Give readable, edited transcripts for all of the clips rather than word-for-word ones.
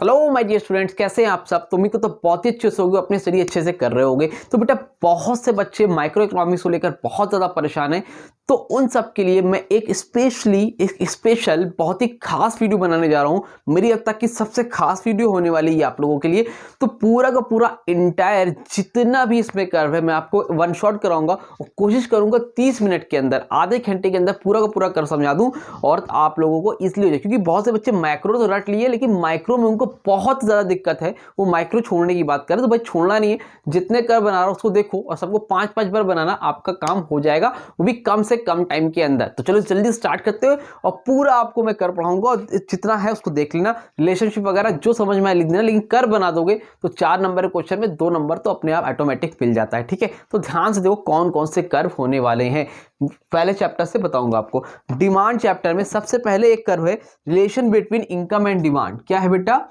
Hello my dear students, कैसे हैं आप सब। तो उम्मीद को तो बहुत ही अच्छे से होगे, अपनी स्टडी अच्छे से कर रहे होगे। तो बेटा बहुत से बच्चे माइक्रो इकोनॉमिक्स को लेकर बहुत ज़्यादा परेशान हैं, तो उन सब के लिए मैं एक स्पेशल बहुत ही खास वीडियो बनाने जा रहा हूँ। मेरी अब तक की सबसे खास वीडियो होने वाली है आप लोगों के लिए। तो पूरा का पूरा इंटायर जितना भी इसमें कर्व है मैं आपको वन शॉट कराऊंगा और कोशिश करूंगा 30 मिनट के अंदर, आधे घंटे के अंदर पूरा का पूरा कर्व समझा दूं और आप लोगों को ईजिली हो जाए। क्योंकि बहुत से बच्चे माइक्रो तो रट लिए, लेकिन माइक्रो में उनको बहुत ज़्यादा दिक्कत है। वो माइक्रो छोड़ने की बात करें तो भाई छोड़ना नहीं है, जितने कर्व बना रहा हो उसको देखो और सबको 5-5 बार बनाना, आपका काम हो जाएगा, वो भी कम से कम टाइम के अंदर। तो चलो जल्दी स्टार्ट करते हुए और पूरा आपको मैं कर पढ़ाऊंगा और जितना है उसको देख लेना। रिलेशनशिप वगैरह जो समझ में आए लिख देना, लेकिन कर बना दोगे तो 4 नंबर के क्वेश्चन में 2 नंबर तो अपने आप ऑटोमेटिक मिल जाता है। ठीक है, तो ध्यान से देखो कौन कौन से कर्व होने वाले हैं। पहले चैप्टर से बताऊंगा आपको। डिमांड चैप्टर में सबसे पहले एक कर्व है relation between income and demand. क्या है बेटा?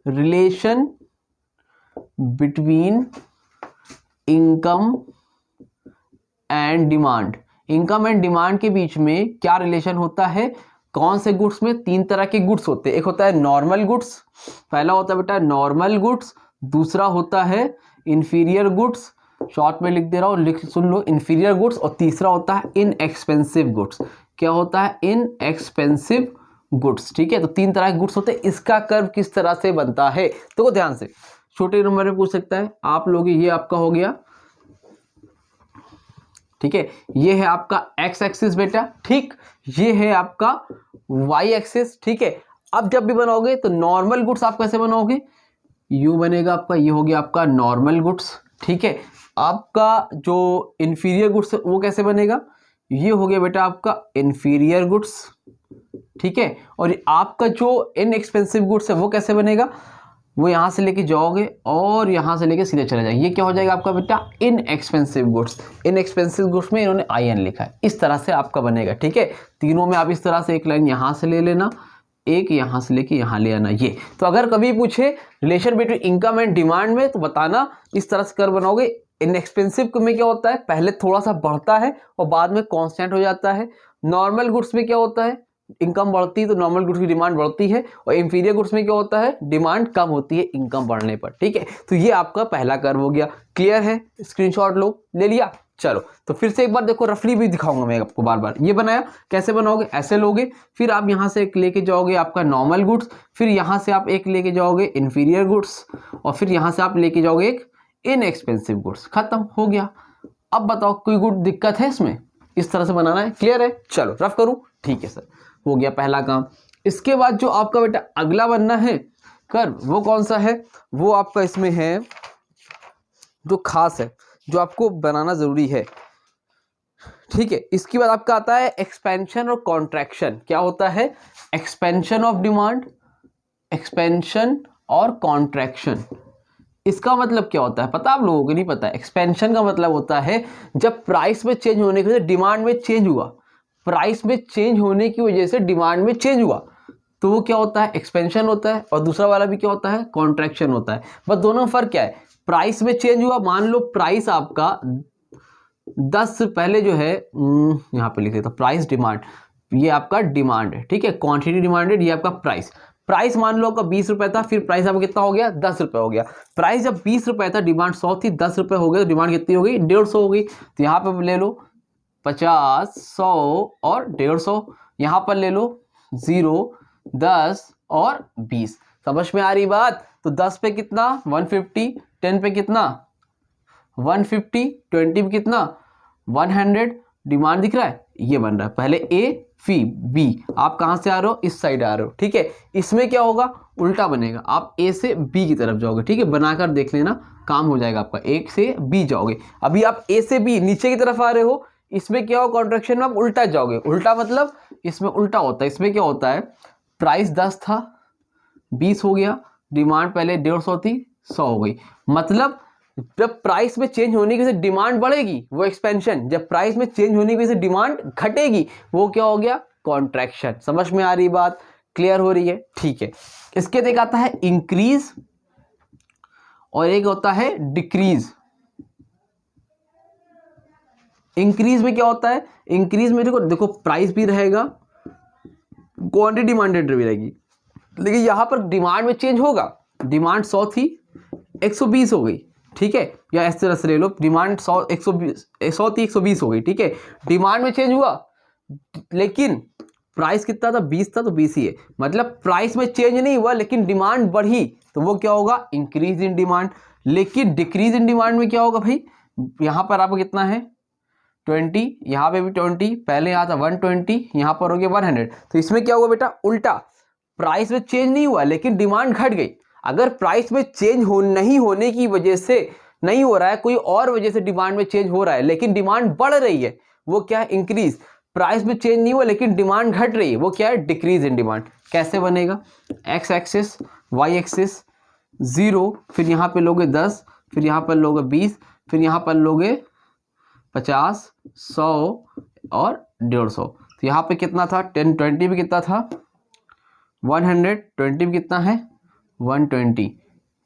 Relation between income and demand. Income and demand के बीच में क्या रिलेशन होता है? कौन से गुड्स में? 3 तरह के गुड्स होते हैं। एक होता है नॉर्मल गुड्स, पहला होता है बेटा नॉर्मल गुड्स, दूसरा होता है इंफीरियर गुड्स, शॉर्ट में लिख दे रहा हूं, लिख सुन लो, इंफीरियर गुड्स, और तीसरा होता है इनएक्सपेंसिव गुड्स। क्या होता है? Inexpensive goods. ठीक है, तो 3 तरह के गुड्स होते हैं। इसका कर्व किस तरह से बनता है तो ध्यान से, छोटे नंबर में पूछ सकता है आप लोग। ये आपका हो गया, ठीक है, ये है आपका एक्स एक्सिस बेटा, ठीक, ये है आपका वाई एक्सिस। ठीक है, अब जब भी बनाओगे तो नॉर्मल गुड्स आप कैसे बनाओगे? यू बनेगा आपका, ये हो गया आपका नॉर्मल गुड्स। ठीक है, आपका जो इंफीरियर गुड्स वो कैसे बनेगा? ये हो गया बेटा आपका इंफीरियर गुड्स। ठीक है, और आपका जो इनएक्सपेंसिव गुड्स है वो कैसे बनेगा? वो यहां से लेके जाओगे और यहां से लेके सीधे चले जाएंगे। ये क्या हो जाएगा आपका बेटा? Inexpensive goods. इनएक्सपेंसिव गुड्स में इन्होंने आई एन लिखा है, इस तरह से आपका बनेगा। ठीक है, तीनों में आप इस तरह से एक लाइन यहां से ले लेना, एक यहां से लेके यहां ले आना। ये तो अगर कभी पूछे relation between income and demand में तो बताना इस तरह से कर बनाओगे। इनएक्सपेंसिव में क्या होता है? पहले थोड़ा सा बढ़ता है और बाद में कांस्टेंट हो जाता है। नॉर्मल गुड्स में क्या होता है? इनकम बढ़ती है तो नॉर्मल गुड्स की डिमांड बढ़ती है, और इंफीरियर गुड्स में क्या होता है? डिमांड कम होती है इनकम बढ़ने पर। ठीक है, तो ये आपका पहला कर्व हो गया। क्लियर है? स्क्रीनशॉट लो, ले लिया। चलो तो फिर से एक बार देखो, रफली भी दिखाऊंगा मैं आपको बार बार। ये बनाया, कैसे बनाओगे? ऐसे लोगे, फिर आप यहां से एक लेके जाओगे आपका नॉर्मल गुड्स, फिर यहां से आप एक लेके जाओगे इंफीरियर गुड्स, और फिर यहां से आप लेके जाओगे एक इनएक्सपेंसिव गुड्स। खत्म हो गया। अब बताओ कोई गुड दिक्कत है इसमें? इस तरह से बनाना है। क्लियर है? चलो रफ करूं। ठीक है सर, हो गया पहला काम। इसके बाद जो आपका बेटा अगला बनना है कर्व, वो कौन सा है? वो आपका इसमें है जो खास है, जो आपको बनाना जरूरी है। ठीक है, इसके बाद आपका आता है एक्सपेंशन और कॉन्ट्रैक्शन। क्या होता है? एक्सपेंशन ऑफ डिमांड, एक्सपेंशन और कॉन्ट्रैक्शन। इसका मतलब क्या होता है पता आप लोगों को? नहीं पता। एक्सपेंशन का मतलब होता है जब प्राइस में चेंज होने की वजह से डिमांड में चेंज हुआ, प्राइस में चेंज होने की वजह से डिमांड में चेंज हुआ, तो वो क्या होता है? एक्सपेंशन होता है। और दूसरा वाला भी क्या होता है? कॉन्ट्रैक्शन होता है। बस दोनों में फर्क क्या है? प्राइस में चेंज हुआ, मान लो प्राइस आपका 10 से पहले जो है यहाँ पे लिख देता प्राइस डिमांड, ये आपका डिमांड है। ठीक है, क्वांटिटी डिमांडेड, ये आपका प्राइस। प्राइस मान लो आपका 20 रुपए था, फिर प्राइस आपका कितना हो गया? 10 रुपए हो गया। प्राइस जब 20 रुपए था, डिमांड 100 थी, 10 रुपए हो गए तो डिमांड कितनी हो गई? 150 हो गई। तो यहाँ पे ले लो 50, 100 और 150, यहाँ पर ले लो 0, 10 और 20। समझ में आ रही बात? तो 10 पे कितना? 150, 10 पे कितना? 150, 20 पे कितना? 100। डिमांड दिख रहा है, ये बन रहा है। पहले ए फिर बी, आप कहां से आ रहे हो? इस साइड आ रहे हो। ठीक है, इसमें क्या होगा? उल्टा बनेगा, आप ए से बी की तरफ जाओगे। ठीक है, बनाकर देख लेना, काम हो जाएगा आपका। ए से बी जाओगे, अभी आप ए से बी नीचे की तरफ आ रहे हो। इसमें क्या हो? कॉन्ट्रैक्शन में आप उल्टा जाओगे। उल्टा मतलब इसमें उल्टा होता है। इसमें क्या होता है? प्राइस 10 था, 20 हो गया, डिमांड पहले 150 थी, 100 हो गई। मतलब जब प्राइस में चेंज होने की वजह से डिमांड बढ़ेगी, वो एक्सपेंशन। जब प्राइस में चेंज होने की वजह से डिमांड घटेगी, वो क्या हो गया? कॉन्ट्रैक्शन। समझ में आ रही बात? क्लियर हो रही है? ठीक है, इसके एक आता है इंक्रीज और एक होता है डिक्रीज। इंक्रीज में क्या होता है? इंक्रीज में देखो प्राइस भी रहेगा, क्वांटिटी डिमांडेड भी रहेगी। लेकिन यहाँ पर डिमांड में चेंज होगा, डिमांड 100 थी 120 हो गई, ठीक है, या इस तरह से ले लो, डिमांड 100 थी 120 हो गई, ठीक है, डिमांड में चेंज हुआ लेकिन प्राइस कितना था 20 था तो 20 ही है, मतलब प्राइस में चेंज नहीं हुआ लेकिन डिमांड बढ़ी तो वो क्या होगा, इंक्रीज इन डिमांड। लेकिन डिक्रीज इन डिमांड में क्या होगा भाई, यहाँ पर आपको कितना है 20, यहाँ पे भी 20, पहले यहाँ था 120, यहाँ पर हो गया 100, तो इसमें क्या हुआ बेटा उल्टा, प्राइस में चेंज नहीं हुआ लेकिन डिमांड घट गई। अगर प्राइस में चेंज नहीं होने की वजह से नहीं हो रहा है, कोई और वजह से डिमांड में चेंज हो रहा है लेकिन डिमांड बढ़ रही है, वो क्या है इंक्रीज। प्राइस में चेंज नहीं हुआ लेकिन डिमांड घट रही है, वो क्या है डिक्रीज इन डिमांड। कैसे बनेगा, एक्स एक्सिस वाई एक्सिस 0, फिर यहाँ पे लोगे 10, फिर यहाँ पर लोगे 20, फिर यहाँ पर लोगे 50, 100 और 150। तो यहाँ पे कितना था 10, 20 भी कितना था 120 भी कितना है 120,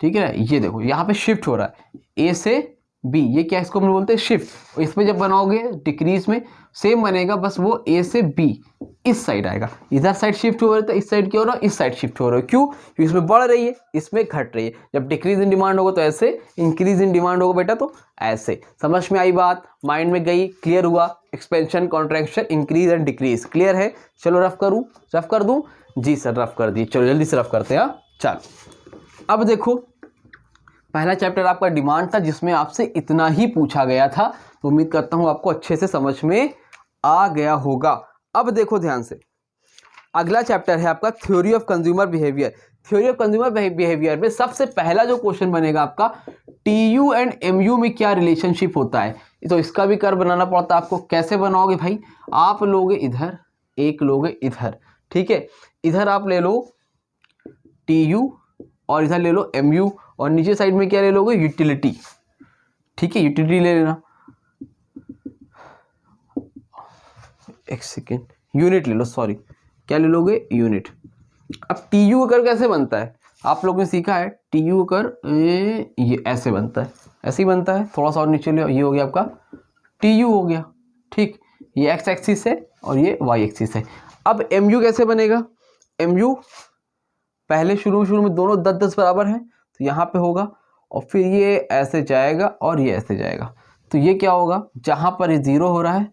ठीक है। ये देखो यहाँ पे शिफ्ट हो रहा है ए से बी, ये क्या इसको हम बोलते हैं शिफ्ट। इसमें जब बनाओगे डिक्रीज में सेम बनेगा, बस वो ए से बी इस साइड आएगा, इधर साइड शिफ्ट हो रहा है, इस साइड क्या हो रहा है, इस साइड शिफ्ट हो रहा है। क्यों, क्योंकि इसमें बढ़ रही है इसमें घट रही है। जब डिक्रीज इन डिमांड होगा तो ऐसे, इंक्रीज इन डिमांड होगा बेटा तो ऐसे। समझ में आई बात, माइंड में गई, क्लियर हुआ, expansion contraction increase and decrease clear है। चलो रफ करूँ, रफ कर दूँ जी सर, रफ कर दिए, चलो जल्दी से रफ करते हैं। चलो अब देखो पहला चैप्टर आपका डिमांड था जिसमें आपसे इतना ही पूछा गया था, तो उम्मीद करता हूं आपको अच्छे से समझ में आ गया होगा। अब देखो ध्यान से, अगला चैप्टर है आपका theory of consumer behaviour. Theory of consumer behaviour में सबसे पहला जो क्वेश्चन बनेगा आपका, टीयू एंड एमयू में क्या रिलेशनशिप होता है। तो इसका भी कर्व बनाना पड़ता है आपको। कैसे बनाओगे भाई, आप लोगे इधर, एक लोगे इधर, ठीक है, इधर आप ले लो टीयू और इधर ले लो एमयू, और नीचे साइड में क्या ले लोगे यूटिलिटी, ठीक है, यूटिलिटी ले लेना, एक सेकेंड, यूनिट ले लो, सॉरी क्या ले लोगे यूनिट। अब टीयू का कर्व कैसे बनता है, आप लोगों ने सीखा है टीयू का कर्व ये ऐसे बनता है, ऐसे ही बनता है, थोड़ा सा और नीचे ले, ये हो गया आपका टीयू हो गया, ठीक, ये एक्स एक्सिस है और ये वाई एक्सिस है। अब एमयू कैसे बनेगा, एमयू पहले शुरू में दोनों 10-10 बराबर है, तो यहाँ पे होगा और फिर ये ऐसे जाएगा और ये ऐसे जाएगा, तो ये क्या होगा, जहाँ पर ये 0 हो रहा है,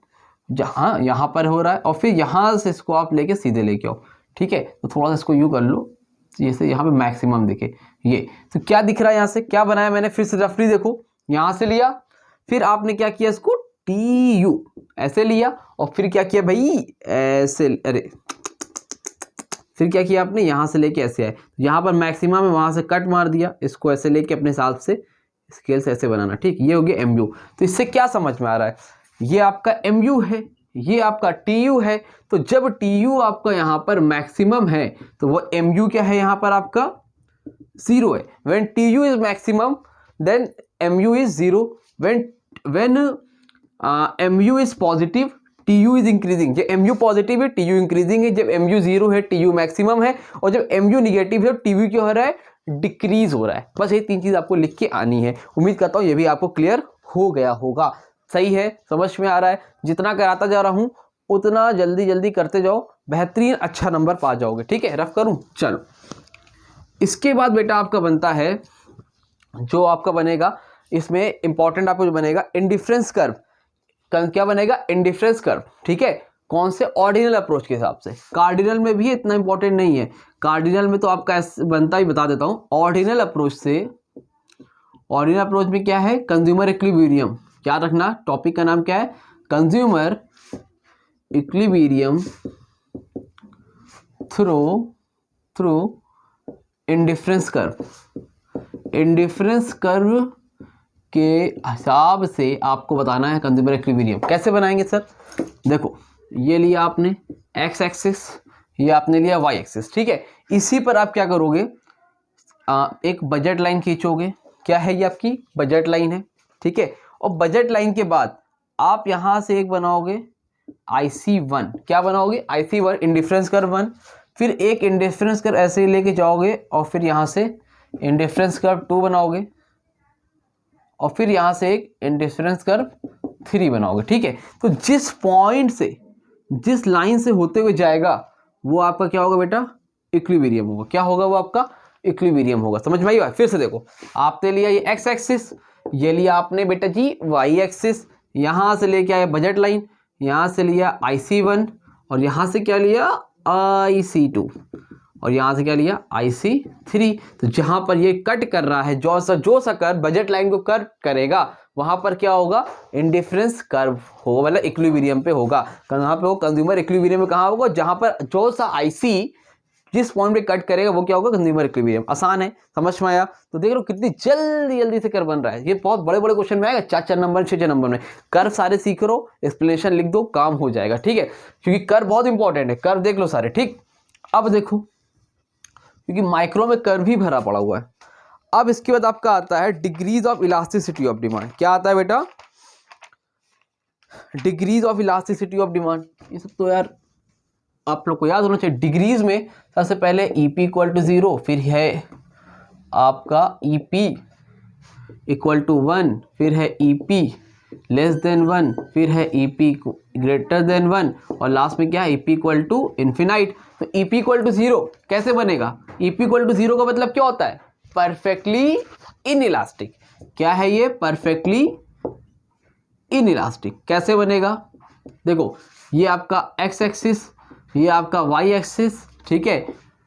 जहाँ यहाँ पर हो रहा है, और फिर यहाँ से इसको आप लेके सीधे लेके आओ, ठीक है। तो थोड़ा सा इसको यूँ कर लो, जैसे यहाँ पे मैक्सिमम दिखे ये, तो क्या दिख रहा है यहाँ से, क्या बनाया मैंने, फिर से रफली देखो, यहाँ से लिया, फिर आपने क्या किया, इसको टी यू ऐसे लिया, और फिर क्या किया भाई ऐसे, अरे फिर क्या किया आपने, यहाँ से लेके ऐसे आए, यहाँ पर मैक्सिमम है, वहाँ से कट मार दिया, इसको ऐसे लेके अपने हिसाब से स्केल से ऐसे बनाना, ठीक, ये हो गया एमयू। तो इससे क्या समझ में आ रहा है, ये आपका एमयू है, ये आपका टीयू है, तो जब टीयू आपका यहाँ पर मैक्सिमम है तो वो एमयू क्या है, यहाँ पर आपका 0 है। When TU is maximum then MU is 0, when MU is positive TU is increasing. जब एमयू पॉजिटिव है टीयू इंक्रीजिंग है, जब एमयू 0 है टीयू मैक्सिमम है, और जब एमयू निगेटिव है टीयू क्या हो रहा है, डिक्रीज हो रहा है। बस ये 3 चीज आपको लिख के आनी है। उम्मीद करता हूँ ये भी आपको क्लियर हो गया होगा। सही है, समझ में आ रहा है, जितना कराता जा रहा हूँ उतना जल्दी जल्दी करते जाओ, बेहतरीन अच्छा नंबर पा जाओगे, ठीक है। रफ करूँ, चलो इसके बाद बेटा आपका बनता है, जो आपका बनेगा इसमें इंपॉर्टेंट आपको जो बनेगा इंडिफरेंस कर्व। क्या बनेगा, इंडिफरेंस कर्व, ठीक है। कौन से, ऑर्डिनल अप्रोच के हिसाब से। कार्डिनल में भी इतना इंपॉर्टेंट नहीं है, कार्डिनल में तो आपका बनता ही, बता देता हूँ। ऑर्डिनल अप्रोच से, ऑर्डिनल अप्रोच में क्या है, कंज्यूमर इक्विलिब्रियम, क्या रखना, टॉपिक का नाम क्या है, consumer equilibrium through indifference curve. Indifference curve के हिसाब से आपको बताना है कंज्यूमर इक्विलिब्रियम। कैसे बनाएंगे सर, देखो ये लिया आपने एक्स एक्सिस, ये आपने लिया वाई एक्सिस, ठीक है। इसी पर आप क्या करोगे, एक बजट लाइन खींचोगे। क्या है ये, आपकी बजट लाइन है, ठीक है। और बजट लाइन के बाद आप यहाँ से एक बनाओगे IC1, क्या बनाओगे IC1 इंडिफरेंस कर्व 1, फिर एक इंडिफरेंस कर्व ऐसे लेके जाओगे, और फिर यहाँ से इंडिफरेंस कर्व 2 बनाओगे, और फिर यहाँ से एक इंडिफरेंस कर्व 3 बनाओगे, ठीक है। तो जिस पॉइंट से, जिस लाइन से होते हुए जाएगा वो आपका क्या होगा बेटा, इक्विलिब्रियम होगा। क्या होगा वो आपका इक्विलिब्रियम होगा। समझ में आई बात? फिर से देखो, आपने लिया ये एक्स एक्सिस, ये लिया आपने बेटा जी वाई एक्सिस, यहाँ से लेके आए बजट लाइन, यहाँ से लिया IC1 और यहाँ से क्या लिया IC2 और यहाँ से क्या लिया IC3। तो जहाँ पर ये कट कर रहा है, जो सा कर्व बजट लाइन को कट करेगा वहाँ पर क्या होगा इंडिफरेंस कर्व होगा, मतलब इक्विलिब्रियम पे होगा। कहाँ पे हो कंज्यूमर इक्विलिब्रियम में कहाँ होगा, जहाँ पर जो सा IC जिस पॉइंट पे कट करेगा वो क्या होगा कंज्यूमर इक्विलिब्रियम। आसान है, समझ में आया? तो देख लो कितनी जल्दी जल्दी से कर्व बन रहा है। ये बहुत बड़े बड़े क्वेश्चन में आएगा, 4 नंबर 6 नंबर में। कर्व सारे सीख लो, एक्सप्लेनेशन लिख दो, काम हो जाएगा। ठीक है, क्योंकि कर्व बहुत इंपॉर्टेंट है। कर्व देख लो सारे। ठीक, अब देखो क्योंकि माइक्रो में कर्व ही भरा पड़ा हुआ है। अब इसके बाद आपका आता है degrees of elasticity of demand. क्या आता है बेटा? Degrees of elasticity of demand. ये सब तो यार आप लोग को याद होना चाहिए। डिग्रीज में सबसे पहले EP इक्वल टू 0, फिर है आपका EP इक्वल टू 1, फिर है EP लेस देन 1, फिर है EP ग्रेटर देन 1 और लास्ट में क्या है EP इक्वल टू इन्फिनाइट। तो EP इक्वल टू 0 कैसे बनेगा? EP इक्वल टू 0 का मतलब क्या होता है? Perfectly inelastic. क्या है ये? Perfectly inelastic. कैसे बनेगा? देखो, ये आपका एक्स एक्सिस, ये आपका वाई एक्सिस। ठीक है,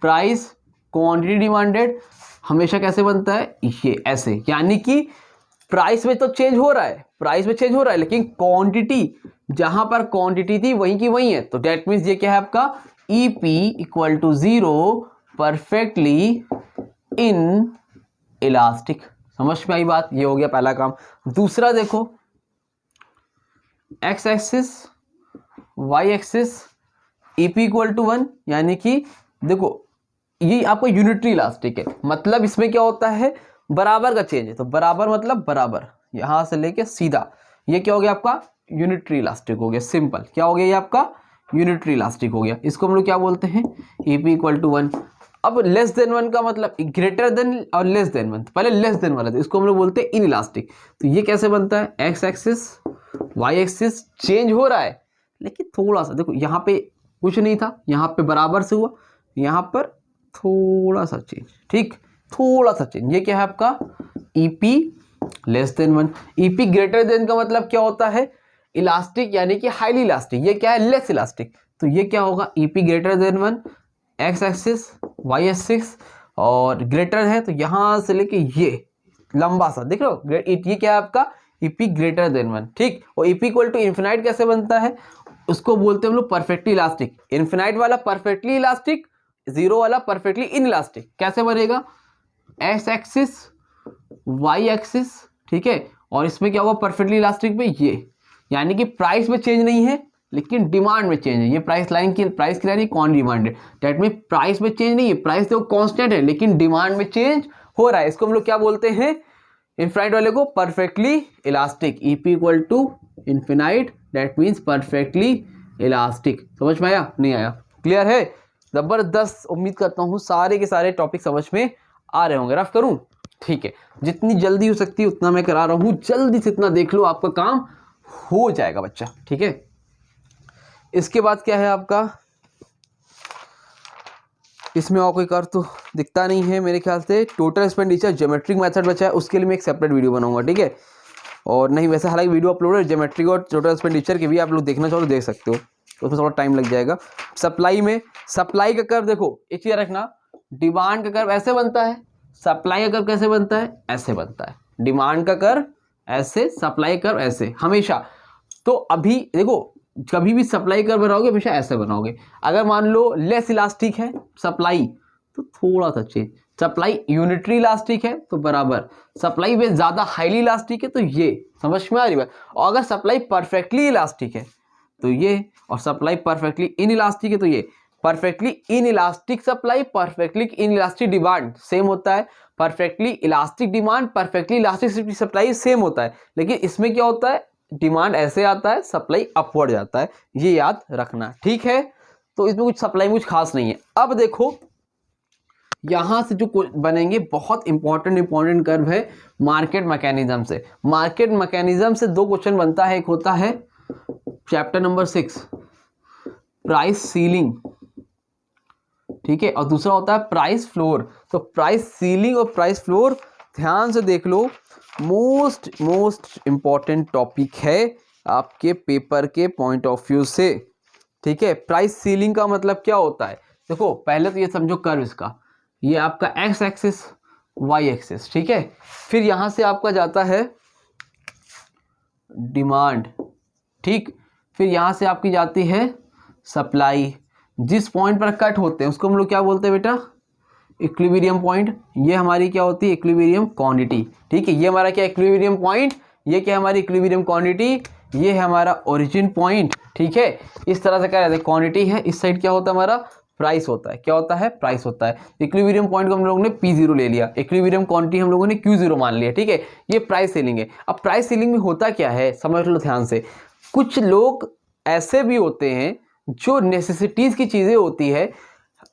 प्राइस क्वांटिटी डिमांडेड हमेशा कैसे बनता है? ये ऐसे, यानी कि प्राइस में तो चेंज हो रहा है, प्राइस में चेंज हो रहा है, लेकिन क्वांटिटी जहां पर क्वांटिटी थी वहीं की वहीं है। तो डेट मीन्स ये क्या है आपका EP equal to 0 perfectly inelastic. समझ में आई बात? ये हो गया पहला काम। दूसरा देखो, X axis Y axis EP equal to 1, यानी कि देखो ये आपको यूनिटरी इलास्टिक है। मतलब इसमें क्या होता है? बराबर का चेंज है। तो बराबर मतलब बराबर, यहां से लेके सीधा, ये क्या हो गया आपका यूनिटरी इलास्टिक हो गया। सिंपल, क्या हो गया ये आपका यूनिटरी इलास्टिक हो गया। इसको हम लोग क्या बोलते हैं? EP equal to 1। अब लेस देन 1 का मतलब ग्रेटर देन और लेस देन 1, पहले लेस देन वाला था, इसको हम लोग बोलते हैं इन इलास्टिक। तो ये कैसे बनता है? X axis Y axis change हो रहा है, लेकिन थोड़ा सा देखो, यहाँ पे कुछ नहीं था, यहाँ पे बराबर से हुआ, यहाँ पर थोड़ा सा चेंज। ठीक, थोड़ा सा चेंज। ये क्या है आपका EP less than 1। EP greater then का मतलब क्या होता है? इलास्टिक, यानी कि हाईली इलास्टिक। ये क्या है? Less elastic. तो ये क्या होगा? EP greater than 1, X axis Y axis और ग्रेटर है तो यहां से लेके ये लंबा सा देख लो, ये क्या है आपका EP ग्रेटर देन 1। ठीक, और EP इक्वल टू इन्फिनाइट कैसे बनता है? उसको बोलते हैं हम लोग परफेक्टली इलास्टिक। इन्फिनाइट वाला परफेक्टली इलास्टिक, 0 वाला परफेक्टली इनइलास्टिक। कैसे बनेगा? एक्स एक्सिस वाई एक्सिस, ठीक है, और इसमें क्या होगा परफेक्टली इलास्टिक में ये, यानी कि प्राइस में चेंज नहीं है लेकिन डिमांड में चेंज है। ये प्राइस लाइन की लाइन है कौन डिमांड है, डेट में प्राइस में चेंज नहीं है, प्राइस तो कांस्टेंट है लेकिन डिमांड में चेंज हो रहा है। इसको हम लोग क्या बोलते हैं? इन्फिनाइट वाले को perfectly elastic. EP equal to infinite, that means perfectly elastic. समझ में आया? नहीं आया? क्लियर है? जबरदस्त। उम्मीद करता हूँ सारे के सारे टॉपिक समझ में आ रहे होंगे। रफ करूँ? ठीक है, जितनी जल्दी हो सकती है उतना मैं करा रहा हूँ। जल्दी से इतना देख लो, आपका काम हो जाएगा बच्चा। ठीक है, इसके बाद क्या है आपका? इसमें और कोई कर तो दिखता नहीं है मेरे ख्याल से। टोटल एक्सपेंडिचर ज्योमेट्रिक मेथड बचा है, उसके लिए मैं एक सेपरेट वीडियो बनाऊंगा। ठीक है, और नहीं वैसे हालांकि वीडियो अपलोड है ज्योमेट्रिक और टोटल एक्सपेंडिचर की भी, आप लोग देखना चाहो तो देख सकते हो, उसमें थोड़ा टाइम लग जाएगा। सप्लाई में, सप्लाई का कर्व देखो, एक चीज रखना, डिमांड का कर्व ऐसे बनता है, सप्लाई का कर्व कैसे बनता है? ऐसे बनता है। डिमांड का कर्व ऐसे, सप्लाई कर्व ऐसे हमेशा। तो अभी देखो, कभी भी सप्लाई कर्व बनाओगे हमेशा ऐसे बनाओगे। अगर मान लो लेस इलास्टिक है सप्लाई तो थोड़ा सा चेंज, सप्लाई यूनिटरी इलास्टिक है तो बराबर, सप्लाई में ज्यादा हाईली इलास्टिक है तो ये। समझ में आ रही बात? और अगर सप्लाई परफेक्टली इलास्टिक है तो ये, और सप्लाई परफेक्टली इन इलास्टिक है तो ये। Perfectly in elastic supply, perfectly in elastic demand same होता है। Perfectly elastic demand, perfectly elastic supply same होता है, लेकिन इसमें क्या होता है? डिमांड ऐसे आता है, सप्लाई अपवर्ड जाता है। ये याद रखना। ठीक है, तो इसमें कुछ सप्लाई में कुछ खास नहीं है। अब देखो यहां से जो बनेंगे बहुत इंपॉर्टेंट कर्व है मार्केट मैकेनिज्म से। मार्केट मैकेनिज्म से 2 क्वेश्चन बनता है। एक होता है चैप्टर नंबर 6 प्राइस सीलिंग, ठीक है, और दूसरा होता है प्राइस फ्लोर। तो प्राइस सीलिंग और प्राइस फ्लोर ध्यान से देख लो, मोस्ट इम्पॉर्टेंट टॉपिक है आपके पेपर के पॉइंट ऑफ व्यू से, ठीक है। प्राइस सीलिंग का मतलब क्या होता है, देखो पहले तो ये समझो कर्व इसका, ये आपका एक्स एक्सिस वाई एक्सिस, ठीक है। फिर यहां से आपका जाता है डिमांड, ठीक। फिर यहां से आपकी जाती है सप्लाई। जिस पॉइंट पर कट होते हैं उसको हम लोग क्या बोलते हैं बेटा, इक्विलिब्रियम पॉइंट। ये हमारी क्या होती है, इक्विलिब्रियम क्वांटिटी, ठीक है। ये हमारा क्या इक्विलिब्रियम पॉइंट, ये क्या हमारी इक्विलिब्रियम क्वांटिटी, ये है हमारा ओरिजिन पॉइंट, ठीक है। इस तरह से क्या रहता है, क्वांटिटी है, इस साइड क्या होता है हमारा प्राइस होता है, क्या होता है प्राइस होता है। इक्विलिब्रियम पॉइंट को हम लोगों ने P0 ले लिया, इक्विलिब्रियम क्वांटिटी हम लोगों ने Q0 मान लिया, ठीक है। ये प्राइस सेलिंग है। अब प्राइस सेलिंग में होता क्या है समझ लो ध्यान से, कुछ लोग ऐसे भी होते हैं जो नेसेसिटीज की चीजें होती है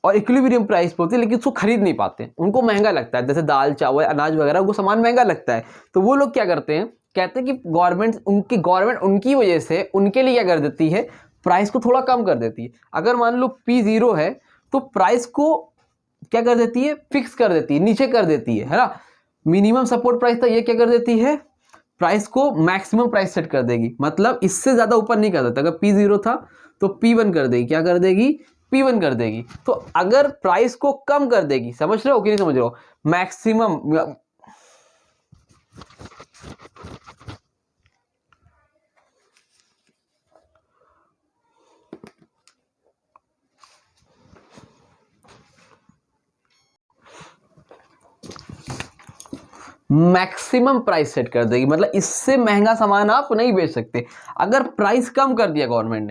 और इक्विलिब्रियम प्राइस पे होती है, लेकिन उसको खरीद नहीं पाते, उनको महंगा लगता है, जैसे दाल चावल अनाज वगैरह, उनको सामान महंगा लगता है। तो वो लोग क्या करते हैं, कहते हैं कि गवर्नमेंट उनकी वजह से उनके लिए क्या कर देती है, प्राइस को थोड़ा कम कर देती है। अगर मान लो P0 है तो प्राइस को क्या कर देती है, फिक्स कर देती है, नीचे कर देती है ना। मिनिमम सपोर्ट प्राइस था, ये क्या कर देती है, प्राइस को मैक्सिमम प्राइस सेट कर देगी, मतलब इससे ज्यादा ऊपर नहीं कर देता। अगर P0 था तो P1 कर देगी, क्या कर देगी, P1 कर देगी। तो अगर प्राइस को कम कर देगी, समझ रहे हो कि नहीं समझ रहे हो, मैक्सिमम मैक्सिमम प्राइस सेट कर देगी, मतलब इससे महंगा सामान आप नहीं बेच सकते। अगर प्राइस कम कर दिया गवर्नमेंट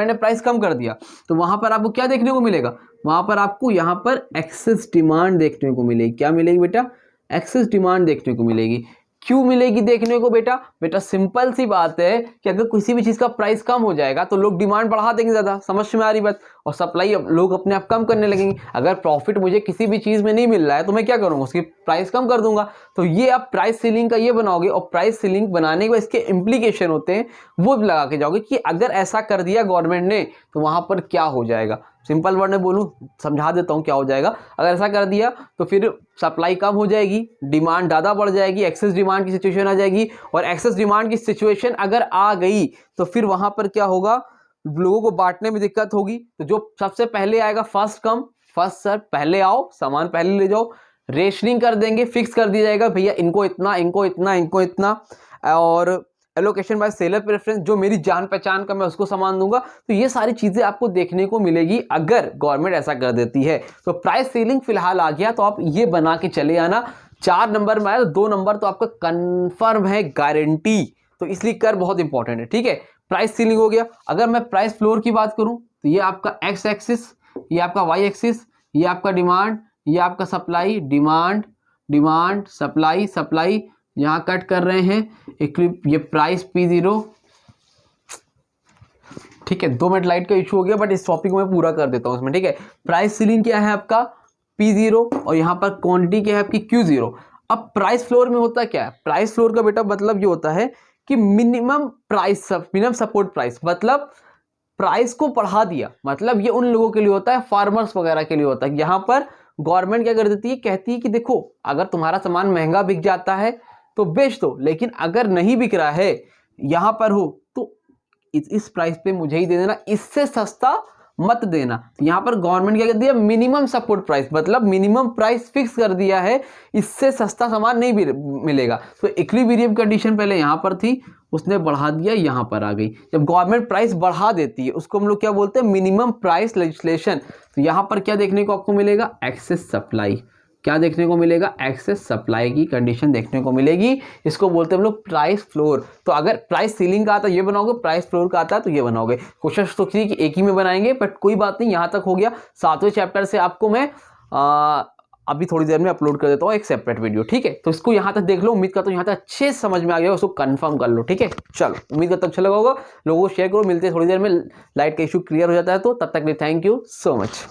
ने प्राइस कम कर दिया, तो वहां पर आपको क्या देखने को मिलेगा, वहां पर आपको यहां पर एक्सेस डिमांड देखने को मिलेगी। क्या मिलेगी बेटा, एक्सेस डिमांड देखने को मिलेगी। क्यों मिलेगी देखने को बेटा सिंपल सी बात है कि अगर किसी भी चीज का प्राइस कम हो जाएगा तो लोग डिमांड बढ़ा देंगे ज्यादा, समझ में आ रही बात, और सप्लाई लोग अपने आप कम करने लगेंगे। अगर प्रॉफिट मुझे किसी भी चीज में नहीं मिल रहा है तो मैं क्या करूंगा, उसकी प्राइस कम कर दूंगा। तो ये आप प्राइस सीलिंग का ये बनाओगे, और प्राइस सीलिंग बनाने के बाद इसके इम्प्लीकेशन होते हैं वो भी लगा के जाओगे कि अगर ऐसा कर दिया गवर्नमेंट ने तो वहां पर क्या हो जाएगा। सिंपल वर्ड में बोलूं, समझा देता हूं क्या हो जाएगा। अगर ऐसा कर दिया तो फिर सप्लाई कम हो जाएगी, डिमांड ज़्यादा बढ़ जाएगी, एक्सेस डिमांड की सिचुएशन आ जाएगी। और एक्सेस डिमांड की सिचुएशन अगर आ गई तो फिर वहां पर क्या होगा, लोगों को बांटने में दिक्कत होगी। तो जो सबसे पहले आएगा फर्स्ट कम फर्स्ट सर्व, पहले आओ सामान पहले ले जाओ, रेशनिंग कर देंगे, फिक्स कर दिया जाएगा भैया इनको इतना इनको इतना इनको इतना, और एलोकेशन बाय सेलर प्रेफरेंस, जो मेरी जान पहचान का मैं उसको सामान दूंगा। तो ये सारी चीजें आपको देखने को मिलेगी अगर गवर्नमेंट ऐसा कर देती है। तो प्राइस सीलिंग फिलहाल आ गया, तो आप ये बना के चले आना। 4 नंबर में आया, 2 नंबर तो आपका कंफर्म है, गारंटी, तो इसलिए कर बहुत इंपॉर्टेंट है, ठीक है। प्राइस सीलिंग हो गया। अगर मैं प्राइस फ्लोर की बात करूं तो ये आपका एक्स एक्सिस, ये आपका वाई एक्सिस, ये आपका डिमांड, ये आपका supply, demand demand supply supply, यहां कट कर रहे हैं ये प्राइस P0, ठीक है। 2 मिनट लाइट का इशू हो गया, बट इस टॉपिक को मैं पूरा कर देता हूं इसमें, ठीक है। प्राइस सीलिंग क्या है आपका P0, और यहां पर क्वांटिटी क्या है आपकी Q0। अब प्राइस फ्लोर में होता क्या है, प्राइस फ्लोर का बेटा मतलब ये होता है कि मिनिमम सपोर्ट प्राइस, मतलब प्राइस को बढ़ा दिया, मतलब ये उन लोगों के लिए होता है, फार्मर्स वगैरह के लिए होता है। यहां पर गवर्नमेंट क्या कर देती है, कहती है कि देखो अगर तुम्हारा सामान महंगा बिक जाता है तो बेच दो, लेकिन अगर नहीं बिक रहा है यहां पर हो तो इस प्राइस पे मुझे ही दे देना, इससे सस्ता मत देना। तो यहां पर गवर्नमेंट क्या कर दिया, मिनिमम सपोर्ट प्राइस, मतलब मिनिमम प्राइस फिक्स कर दिया है, इससे सस्ता सामान नहीं मिलेगा। तो इक्विलिब्रियम कंडीशन पहले यहां पर थी, उसने बढ़ा दिया, यहां पर आ गई। जब गवर्नमेंट प्राइस बढ़ा देती है उसको हम लोग क्या बोलते हैं, मिनिमम प्राइस लेजिस्लेशन। तो यहां पर क्या देखने को आपको मिलेगा, एक्सेस सप्लाई, क्या देखने को मिलेगा, एक्सेस सप्लाई की कंडीशन देखने को मिलेगी। इसको बोलते हैं हम लोग प्राइस फ्लोर। तो अगर प्राइस सीलिंग का आता है ये बनाओगे, प्राइस फ्लोर का आता है तो ये बनाओगे। कोशिश तो की कि एक ही में बनाएंगे, बट कोई बात नहीं, यहाँ तक हो गया। 7वें चैप्टर से आपको मैं अभी थोड़ी देर में अपलोड कर देता हूँ एक सेपरेट वीडियो, ठीक है। तो इसको यहाँ तक देख लो, उम्मीद करता हूँ यहाँ तक अच्छे से समझ में आ गया, उसको कंफर्म कर लो, ठीक है। चलो उम्मीद करता हूँ अच्छा लगा होगा, लोगों को शेयर करो, मिलते हैं थोड़ी देर में, लाइट का इशू क्लियर हो जाता है। तो तब तक के लिए थैंक यू सो मच।